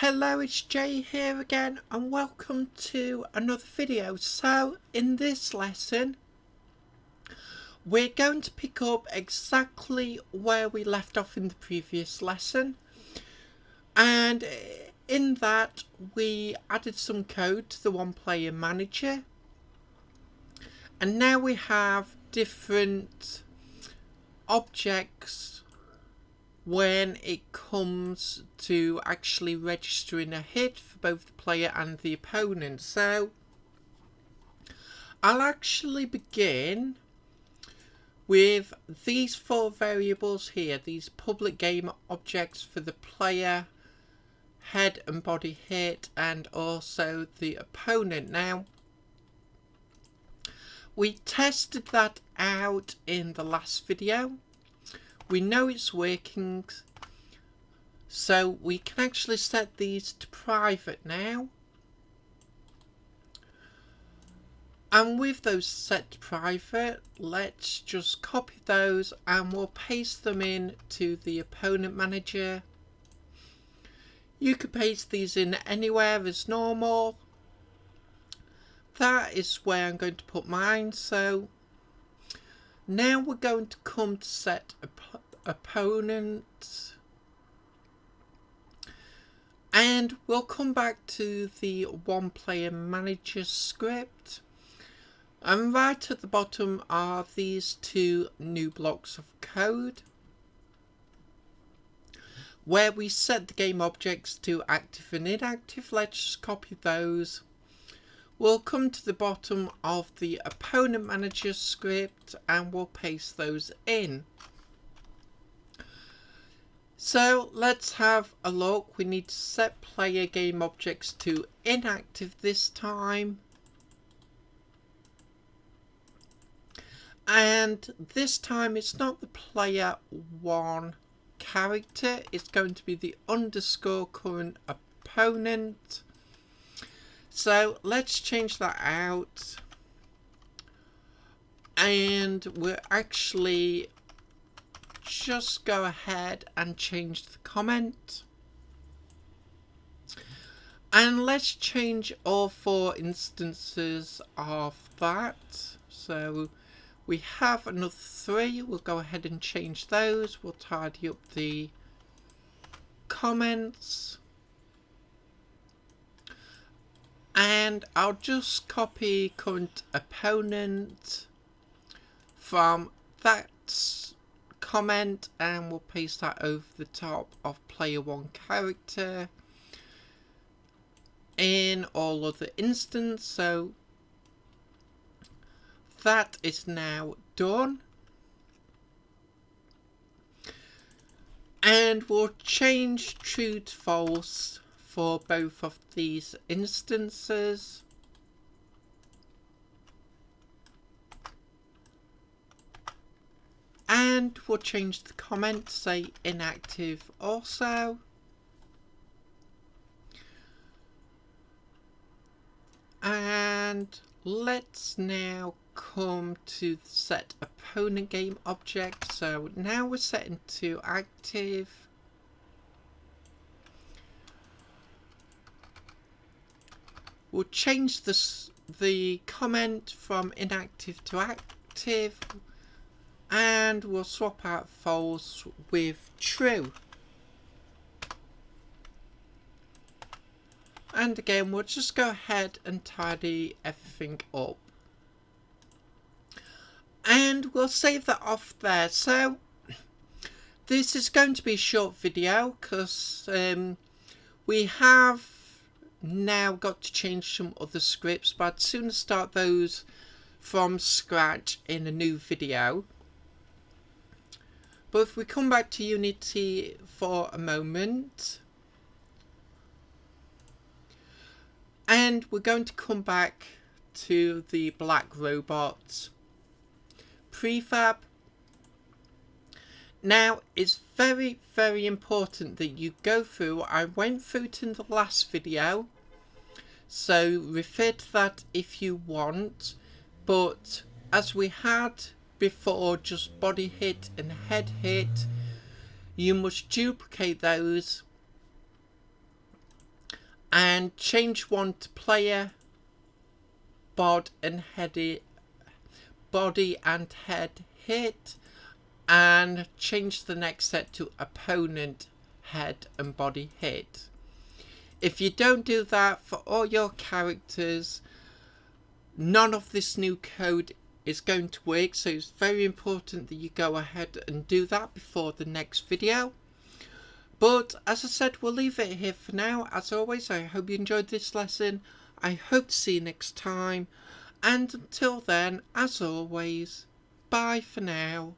Hello, it's Jay here again and welcome to another video. So in this lesson we're going to pick up exactly where we left off in the previous lesson, and in that we added some code to the one player manager, and now we have different objects when it comes to actually registering a hit for both the player and the opponent. So I'll actually begin with these four variables here, these public game objects for the player, head and body hit, and also the opponent. Now, we tested that out in the last video. We know it's working, so we can actually set these to private now. And with those set to private, let's just copy those and we'll paste them in to the opponent manager. You could paste these in anywhere as normal. That is where I'm going to put mine. So now we're going to come to set opponent, and we'll come back to the one player manager script, and right at the bottom are these two new blocks of code where we set the game objects to active and inactive. Let's just copy those. We'll come to the bottom of the opponent manager script and we'll paste those in. So let's have a look. We need to set player game objects to inactive this time. And this time it's not the player one character, it's going to be the underscore current opponent. So let's change that out. And we'll actually just go ahead and change the comment, and let's change all four instances of that. So we have another three. We'll go ahead and change those. We'll tidy up the comments, and I'll just copy current opponent from that comment and we'll paste that over the top of player one character in all other instances. So that is now done, and we'll change true to false for both of these instances. And we'll change the comment to say inactive also. And let's now come to set opponent game object. So now we're setting to active. We'll change the comment from inactive to active. And we'll swap out false with true. And again, we'll just go ahead and tidy everything up. And we'll save that off there. So this is going to be a short video because we have now got to change some other scripts, but I'd sooner start those from scratch in a new video. But if we come back to Unity for a moment, and we're going to come back to the black robot prefab. Now, it's very, very important that you go through. I went through it in the last video, so refer to that if you want. But as we had before, just body hit and head hit, you must duplicate those and change one to player, body and head hit, and change the next set to opponent, head and body hit. If you don't do that for all your characters, none of this new code is going to work, so it's very important that you go ahead and do that before the next video. But as I said, we'll leave it here for now. As always, I hope you enjoyed this lesson. I hope to see you next time. And until then, as always, bye for now.